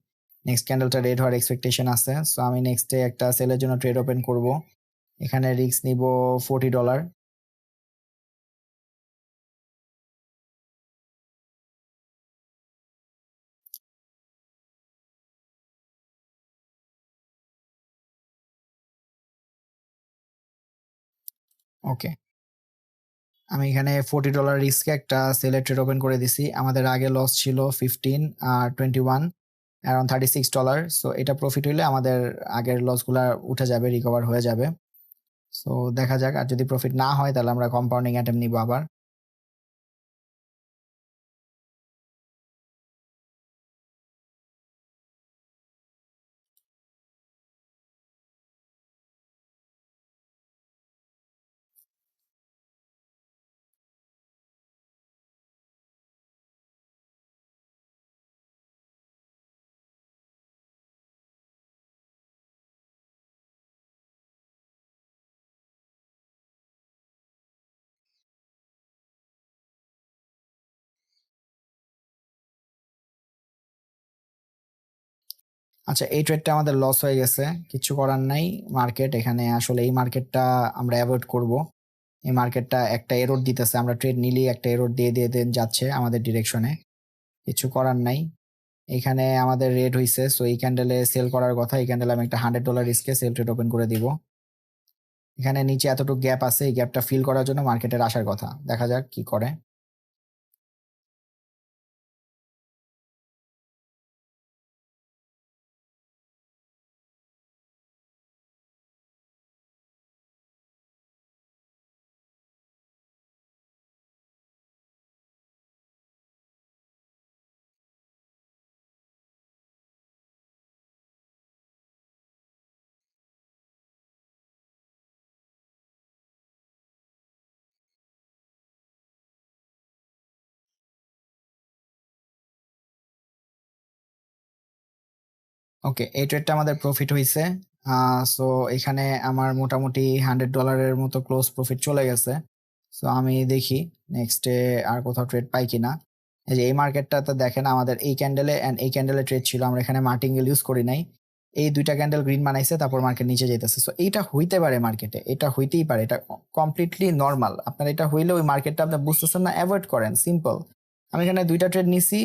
Next ক্যান্ডেলটা রেড হওয়ার এক্সপেকটেশন আছে, সো আমি নেক্সটে একটা সেলের জন্য ট্রেড ওপেন করব। এখানে রিস্ক নিব $40। ওকে, আমি এখানে $40 রিস্কে একটা সেলের ট্রেড ওপেন করে দিছি। আমাদের আগে লস ছিল 15 আর 21, অ্যারাউন্ড $36। সো এটা প্রফিট হইলে আমাদের আগের লসগুলা উঠে যাবে, রিকভার হয়ে যাবে। সো দেখা যাক, আর যদি প্রফিট না হয় তাহলে আমরা কম্পাউন্ডিং অ্যাটেম্প নিব আবার। আচ্ছা, এই ট্রেডটা আমাদের লস হয়ে গেছে, কিছু করার নাই। মার্কেট এখানে আসলে এই মার্কেটটা আমরা অ্যাভয়েড করব। এই মার্কেটটা একটা এরর দিতেছে, আমরা ট্রেড নিলেই একটা এরর দিয়ে দিয়ে দিয়ে যাচ্ছে আমাদের ডিরেকশনে, কিছু করার নাই। এখানে আমাদের রেড হইছে, সো এই ক্যান্ডেলে সেল করার কথা। এই ক্যান্ডেলে আমি একটা $100 রিস্কে সেল ট্রেড ওপেন করে দিব। এখানে নিচে এতটুকু গ্যাপ আছে, এই গ্যাপটা ফিল করার জন্য মার্কেটের আসার কথা, দেখা যাক কি করে। ওকে, এই ট্রেডটা আমাদের প্রফিট হয়েছে। সো এখানে আমার মোটামুটি $100 মতো ক্লোজ প্রফিট চলে গেছে। সো আমি দেখি নেক্সটে আর কোথাও ট্রেড পাই কিনা। এই যে এই মার্কেটটাতে দেখেন আমাদের এই ক্যান্ডেলে এন্ড এই ক্যান্ডেলে ট্রেড ছিল, আমরা এখানে মার্টিঙ্গেল ইউজ করি নাই। এই দুইটা ক্যান্ডেল গ্রিন বানাইছে, তারপর মার্কেট নিচে যেতেছে। সো এইটা হইতে পারে মার্কেটে, এটা হইতেই পারে, এটা কমপ্লিটলি নর্মাল। আপনার এটা হইলে ওই মার্কেটটা আপনি বুঝতেছেন না, অ্যাভয়েড করেন, সিম্পল। আমি এখানে দুইটা ট্রেড নিছি,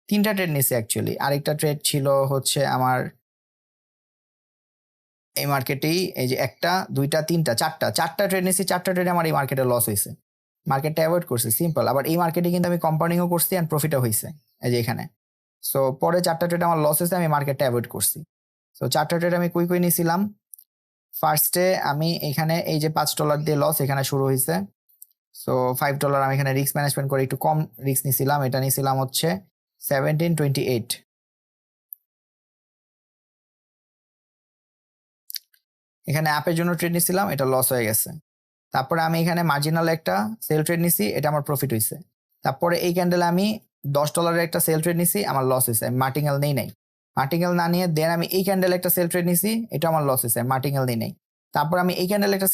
তিনটা ট্রেড নিছি অ্যাকচুয়ালি। আরেকটা ট্রেড ছিল হচ্ছে আমার এই মার্কেটেই, এই যে একটা দুইটা তিনটা চারটা ট্রেড নিছি, চারটা ট্রেডে আমার এই মার্কেটে লস হয়েছে, মার্কেটটা অ্যাভয়েড করছি, সিম্পল। আবার এই মার্কেটে কিন্তু আমি কম্পাউন্ডিংও করছি অ্যান্ড প্রফিটও হয়েছে, এই যে এখানে। সো পরে চারটা ট্রেড আমার লস হয়েছে, আমি মার্কেটটা অ্যাভয়েড করছি। সো চারটা ট্রেড আমি কুই নিছিলাম। ফার্স্টে আমি এখানে এই যে $5 দিয়ে লস এখানে শুরু হয়েছে। সো $5 আমি এখানে রিস্ক ম্যানেজমেন্ট করে একটু কম রিস্ক নিছিলাম, এটা নিছিলাম হচ্ছে 1728। এখানে অ্যাপের জন্য ট্রেড নিছিলাম, এটা লস হয়ে গেছে। তারপরে আমি এখানে মার্জিনাল একটা সেল ট্রেড নিছি, এটা আমার প্রফিট হয়েছে। তারপরে এই ক্যান্ডেলে আমি $10 একটা সেল ট্রেড নিছি, আমার লস হয়েছে, আমি মার্টিঙ্গেল নেই নাই। মার্টিঙ্গেল না নিয়ে দেন আমি এই ক্যান্ডেলে একটা সেল ট্রেড নিছি, এটা আমার লস হয়েছে, মার্টিঙ্গেল নেই নাই। তারপর আমি এই ক্যান্ডেলে একটা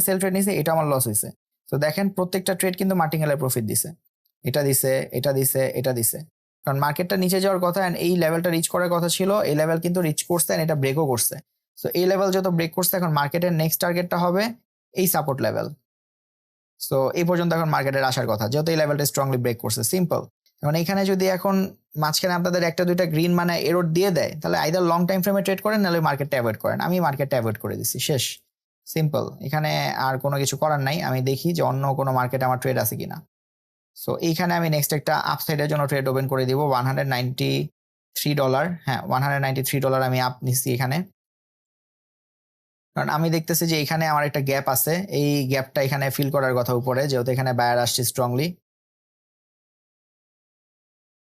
সেল ট্রেড নিছি, এটা আমার লস হয়েছে। তো দেখেন প্রত্যেকটা ট্রেড কিন্তু মার্টিঙ্গেলের প্রফিট দিছে, এটা দিছে, এটা দিছে, এটা দিছে। কারণ মার্কেটটা নিচে যাওয়ার কথা এন্ড এই লেভেলটা রিচ করার কথা ছিল, এই লেভেল কিন্তু রিচ করছে এন্ড এটা ব্রেকও করছে। সো এই লেভেল যত ব্রেক করছে, এখন মার্কেটের নেক্সট টার্গেটটা হবে এই সাপোর্ট লেভেল। সো এই পর্যন্ত এখন মার্কেটের আসার কথা, যেহেতু এই লেভেলটা স্ট্রংলি ব্রেক করছে, সিম্পল। এখন এখানে যদি এখন মাঝখানে আপনাদের একটা দুইটা গ্রিন মানে এরোড দিয়ে দেয়, তাহলে আইদার লং টাইম ফ্রেমে ট্রেড করেন, নাহলে মার্কেটটা অ্যাভয়েড করেন। আমি মার্কেটটা অ্যাভয়েড করে দিছি, শেষ, সিম্পল। এখানে আর কোনো কিছু করার নাই, আমি দেখি যে অন্য কোনো মার্কেটে আমার ট্রেড আছে কিনা। সো এইখানে আমি নেক্সট একটা আপসাইডের জন্য ট্রেড ওপেন করে দিব, $193। হ্যাঁ, $193 আমি আপ নিচ্ছি এখানে। কারণ আমি দেখতেছি যে এখানে আমার একটা গ্যাপ আছে, এই গ্যাপটা এখানে ফিল করার কথা উপরে, যেহেতু এখানে বায়ার আসছে স্ট্রংলি।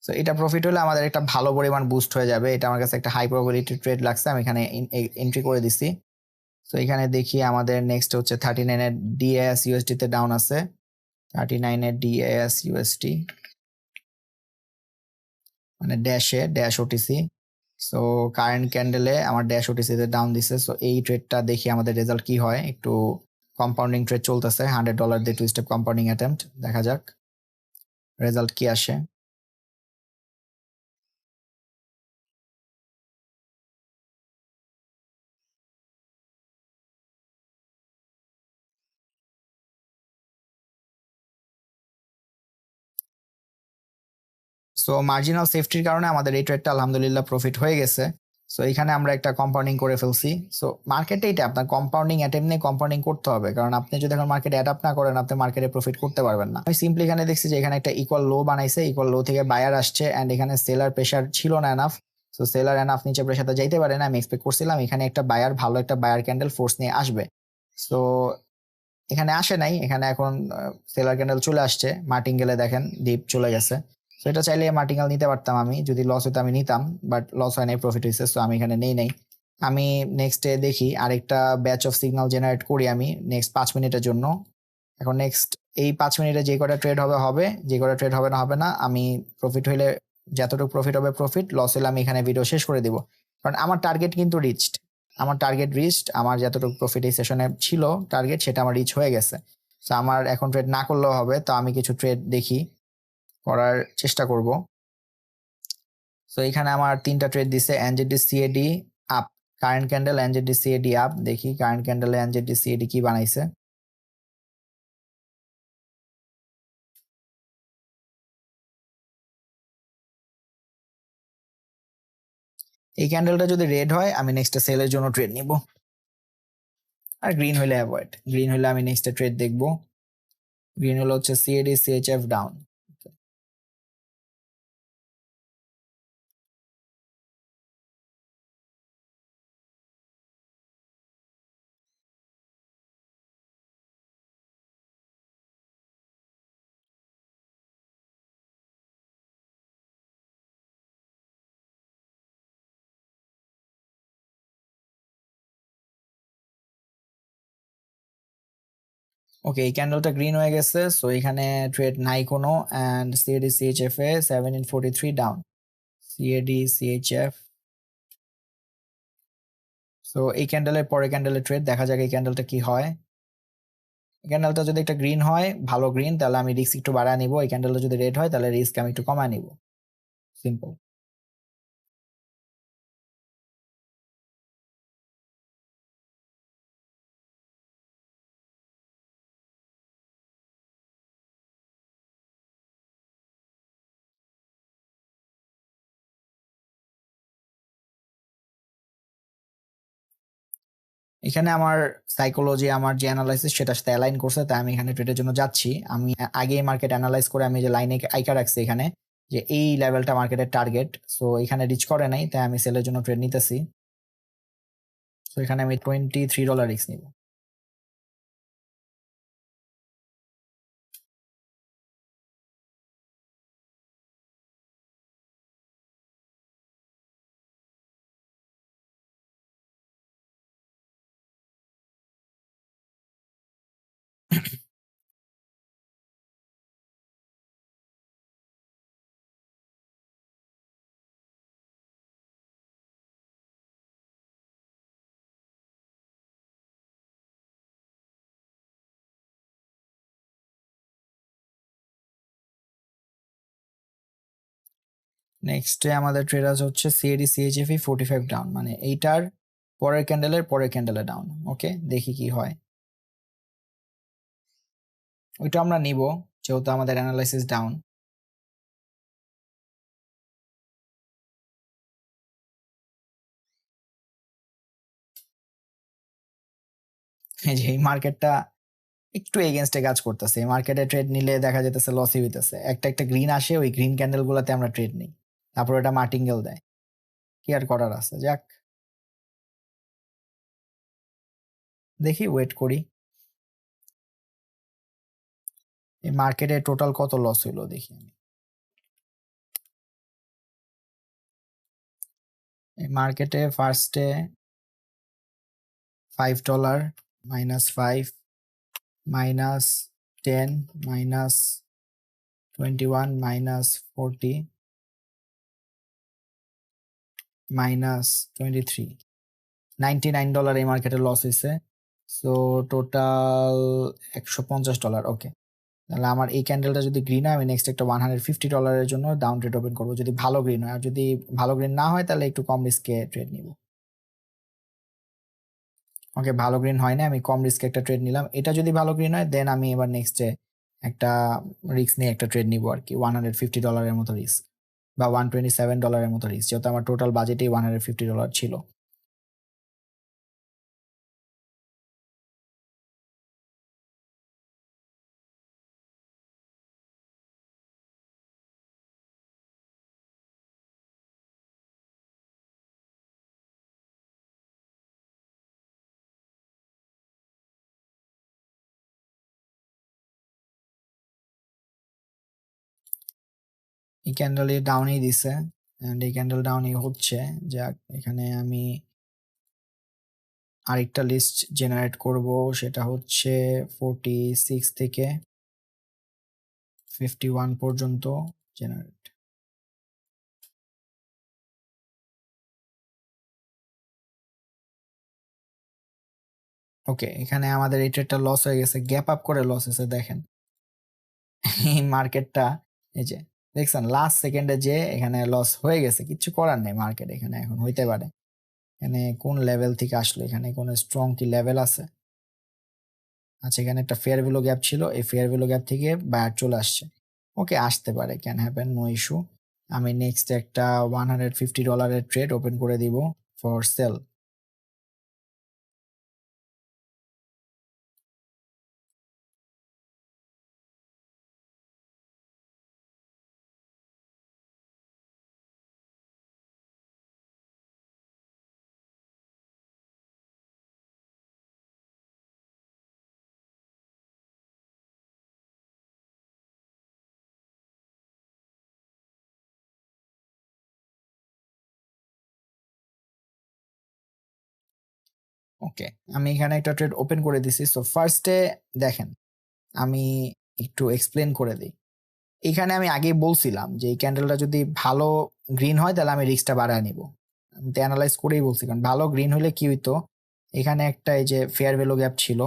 সো এটা প্রফিট হলে আমাদের একটা ভালো পরিমাণ বুস্ট হয়ে যাবে, এটা আমার কাছে একটা হাই প্রবাবিলিটি ট্রেড লাগছে, আমি এখানে এন্ট্রি করে দিছি। তো এখানে দেখি আমাদের নেক্সট হচ্ছে 39 এর ডিএএস ইউএসডি তে ডাউন আছে, 39 এর ডিএএস ইউএসডি মানে ড্যাশ ওটিসি। সো কারেন্ট ক্যান্ডেলে আমার ড্যাশ ওটিসি তে ডাউন দিছে। সো এই ট্রেডটা দেখি আমাদের রেজাল্ট কি হয়। একটু কম্পাউন্ডিং ট্রেড চলতেছে, $100 দিয়ে 2 স্টেপ কম্পাউন্ডিং অ্যাটেম্পট, দেখা যাক রেজাল্ট কি আসে। সো মার্জিনাল সেফটির কারণে আমাদের এই ট্রেডটা আলহামদুলিল্লাহ প্রফিট হয়ে গেছে। সো এখানে আমরা একটা কম্পাউন্ডিং করে ফেলছি। সো মার্কেটে এটা আপনার কম্পাউন্ডিং অ্যাটেম্প নিয়ে কম্পাউন্ডিং করতে হবে, কারণ আপনি যদি এখন মার্কেটে অ্যাডাপ্ট না করেন, আপনি মার্কেটে প্রফিট করতে পারবেন না। আমি সিম্পলি এখানে দেখছি যে এখানে একটা ইকুয়াল লো বানাইছে, ইকুয়াল লো থেকে বায়ার আসছে এন্ড এখানে সেলার প্রেসার ছিল না এনাফ। সো সেলার এনাফ নিচে প্রেসারটা যাইতে পারে না, আমি এক্সপেক্ট করছিলাম এখানে একটা বায়ার, ভালো একটা বায়ার ক্যান্ডেল ফোর্স নিয়ে আসবে। সো এখানে আসে নাই, এখানে এখন সেলার ক্যান্ডেল চলে আসছে, মার্টিঙ্গেলে দেখেন ডিপ চলে গেছে। সো এটা চাইলে মার্টিঙ্গেল নিতে পারতাম, আমি যদি লস হতো আমি নিতাম, বাট লস হয় নাই, প্রফিট হয়েছে। সো আমি এখানে নেই নাই। আমি নেক্সট ডে দেখি আরেকটা ব্যাচ অফ সিগন্যাল জেনারেট করি আমি নেক্সট 5 মিনিটের জন্য। এখন নেক্সট এই 5 মিনিটে যে কটা ট্রেড হবে হবে, যে কটা ট্রেড হবে না হবে না। আমি প্রফিট হইলে যতটুকু প্রফিট হবে প্রফিট, লস হলে আমি এখানে ভিডিও শেষ করে দিব। কারণ আমার টার্গেট কিন্তু রিচড, আমার টার্গেট রিচড, আমার যতটুকু প্রফিট এই সেশনে ছিল টার্গেট, সেটা আমার রিচ হয়ে গেছে। তো আমার এখন ট্রেড না করলেও হবে, তো আমি কিছু ট্রেড দেখি, করার চেষ্টা করব। সো এখানে আমার তিনটা ট্রেড দিছে, NZD CAD up, current candle NZD CAD up. দেখি কারেন্ট ক্যান্ডেলে এনজেডি সিএডি কি বানাইছে। এই ক্যান্ডেলটা যদি রেড হয়, আমি নেক্সট সেলের জন্য ট্রেড নিব, আর গ্রিন হইলে অ্যাভয়েড। গ্রিন হইলে আমি নেক্সট ট্রেড দেখব। গ্রিন হলো হচ্ছে সিএডি সিএইচএফ ডাউন। ওকে, এই ক্যান্ডেলটা গ্রিন হয়ে গেছে। সো এখানে ট্রেড নাই কোনো, অ্যান্ড সিএডি সিএইচএফ এ 1743 ডাউন, সিএডি সিএইচএফ। সো এই ক্যান্ডেলের পরে ক্যান্ডেলের ট্রেড দেখা যাক এই ক্যান্ডেলটা কি হয়। এই ক্যান্ডেলটা যদি একটা গ্রিন হয়, ভালো গ্রিন, তাহলে আমি রিস্ক একটু বাড়ায় নিব। এই ক্যান্ডেলটা যদি রেড হয় তাহলে রিস্ক আমি একটু কমায় নিব। সিম্পল। এখানে আমার সাইকোলজি, আমার যে অ্যানালাইসিস সেটার সাথে অ্যালাইন করছে, তাই আমি এখানে ট্রেডের জন্য যাচ্ছি। আমি আগেই মার্কেট অ্যানালাইজ করে আমি যে লাইনে আইকা রাখছি এখানে, যে এই লেভেলটা মার্কেটের টার্গেট, সো এখানে রিচ করে নাই, তাই আমি সেলের জন্য ট্রেড নিতেছি। সো এখানে আমি $23 রিস্ক নিব। নেক্সটে আমাদের ট্রেড আছে হচ্ছে সিএডি সিএইচএফই 45 ডাউন, মানে এইটার পরের ক্যান্ডেলে ডাউন। ওকে, দেখি কি হয়। ওইটা আমরা নিব, যেহেতু আমাদের অ্যানালাইসিস ডাউন। এই যে এই মার্কেটটা একটু এগেনস্টে কাজ করতেছে, এই মার্কেটে ট্রেড নিলে দেখা যেতেছে লসই হইতেছে। একটা একটা গ্রিন আসে, ওই গ্রিন ক্যান্ডেল গুলাতে আমরা ট্রেড নিই, তারপর ওটা মার্টিঙ্গেল দেয়। কি আর করার আছে, যাক দেখি, ওয়েট করি। এই মার্কেটে টোটাল কত লস হইলো দেখি আমি। এই মার্কেটে ফার্স্টে $5, -5, -10, -21, -40, -23, $99 এই মার্কেটে লস হয়েছে। So total $150। ওকে, তাহলে আমার এই ক্যান্ডেলটা যদি গ্রিন হয়, আমি নেক্সট একটা $150 জন্য ডাউন ট্রেড ওপেন করবো, যদি ভালো গ্রিন হয়। আর যদি ভালো গ্রিন না হয় তাহলে একটু কম রিস্কে ট্রেড নিব। ওকে, ভালো গ্রিন হয় না, আমি কম রিস্কে একটা ট্রেড নিলাম। এটা যদি ভালো গ্রিন হয় দেন আমি এবার নেক্সটে একটা রিস্ক নিয়ে একটা ট্রেড নিব আর কি, $150 মতো রিস্ক, বা $127 মতো রিস্ক, যেহেতু আমার টোটাল বাজেটেই $150 ছিল। এই ক্যান্ডেল ডাউনই দিছে, এন্ড এই ক্যান্ডেল ডাউনই হচ্ছে। যাক, এখানে আমি আরেকটা লিস্ট জেনারেট করব, সেটা হচ্ছে 46 থেকে 51 পর্যন্ত জেনারেট। ওকে, এখানে আমাদের এই ট্রেডটা লস হয়ে গেছে, গ্যাপ আপ করে লস হয়েছে। দেখেন এই মার্কেটটা, এই যে দেখছেন লাস্ট সেকেন্ডে যে এখানে লস হয়ে গেছে, কিছু করার নেই, মার্কেট এখানে এখন হইতে পারে। এখানে কোন লেভেল থেকে আসলো, এখানে কোন স্ট্রং কি লেভেল আছে? আচ্ছা, এখানে একটা ফেয়ার ভ্যালু গ্যাপ ছিল, এই ফেয়ার ভ্যালু গ্যাপ থেকে বায়ার চলে আসছে। ওকে, আসতে পারে, ক্যান হ্যাপেন, নো ইস্যু। আমি নেক্সট একটা $150 ট্রেড ওপেন করে দিব ফর সেল। ওকে, আমি এখানে একটা ট্রেড ওপেন করে দিছি। সো ফার্স্টে দেখেন, আমি একটু এক্সপ্লেন করে দিই। এখানে আমি আগেই বলছিলাম যে এই ক্যান্ডেলটা যদি ভালো গ্রিন হয় তাহলে আমি রিস্কটা বাড়ায় নিব। আমি তো অ্যানালাইজ করেই বলছি, কারণ ভালো গ্রিন হলে কি হইতো, এখানে একটা এই যে ফেয়ার ভ্যালু গ্যাপ ছিল,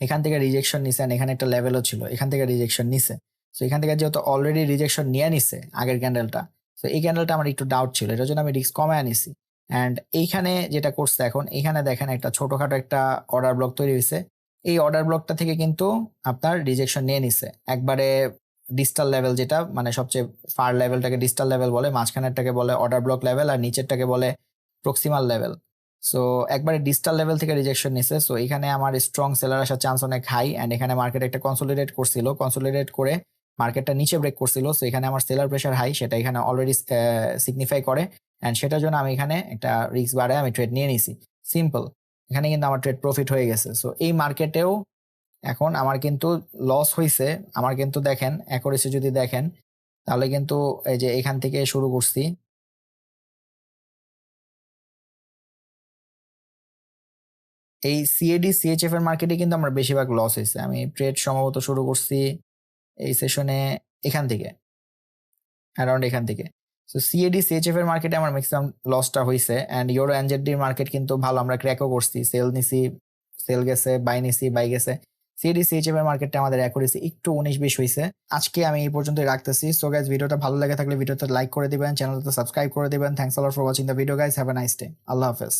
এখান থেকে রিজেকশন নিছে, এখানে একটা লেভেলও ছিল, এখান থেকে রিজেকশন নিছে। সো এখান থেকে যেহেতু অলরেডি রিজেকশন নিয়ে নিছে আগের ক্যান্ডেলটা, তো এই ক্যান্ডেলটা আমার একটু ডাউট ছিল, এটার জন্য আমি রিস্ক কমায় আনিছি। অ্যান্ড এইখানে যেটা করছে এখন, এখানে দেখেন একটা ছোটখাটো একটা অর্ডার ব্লক তৈরি হয়েছে। এই অর্ডার ব্লকটা থেকে কিন্তু আপনার রিজেকশন নিয়ে নিছে একবারে ডিস্টাল লেভেল, যেটা মানে সবচেয়ে ফার লেভেলটাকে ডিস্টাল লেভেল বলে, মাঝখানেরটাকে বলে অর্ডার ব্লক লেভেল, আর নিচেরটাকে বলে প্রক্সিমাল লেভেল। সো একবারে ডিস্টাল লেভেল থেকে রিজেকশন নিছে। সো এখানে আমার স্ট্রং সেলার আসার চান্স অনেক হাই। অ্যান্ড এখানে মার্কেট একটা কনসোলিডেট করছিল, কনসোলিডেট করে মার্কেটটা নিচে ব্রেক করছিল। সো এখানে আমার সেলার প্রেশার হাই, সেটা এখানে অলরেডি সিগনিফাই করে। অ্যান্ড সেটার জন্য আমি এখানে একটা রিস্ক বাড়ায় আমি ট্রেড নিয়ে নিছি। সিম্পল, এখানে কিন্তু আমার ট্রেড প্রফিট হয়ে গেছে। সো এই মার্কেটেও এখন আমার কিন্তু লস হয়েছে। আমার কিন্তু দেখেন অ্যাকুরেসি যদি দেখেন, তাহলে কিন্তু এই যে এখান থেকে শুরু করছি, এই সিএডি সিএইচএফ এর মার্কেটে কিন্তু আমার বেশিরভাগ লস হয়েছে। আমি ট্রেড সম্ভবত শুরু করছি এই সেশনে এখান থেকে, অ্যারাউন্ড এখান থেকে। সো সিএডি সিএইচএফ এর মার্কেটে আমার ম্যাক্সিমাম লসটা হয়েছে। অ্যান্ড ইউরো এনজেডডির মার্কেট কিন্তু ভালো, আমরা ক্র্যাকও করছি, সেল নিছি, সেল গেছে, বাই নিছি, বাই গেছে। সিএডি সিএইচএফ এর মার্কেটটা আমাদের অ্যাকুরেসি একটু 19-20 হয়েছে। আজকে আমি এই পর্যন্তই রাখতেছি। সো গাইজ, ভিডিওটা ভালো লাগে থাকলে ভিডিওতে লাইক করে দিবেন, চ্যানেলটা সাবস্ক্রাইব করে দিবেন। Thanks a lot for watching the video guys, have a nice day. আল্লাহ হাফেজ।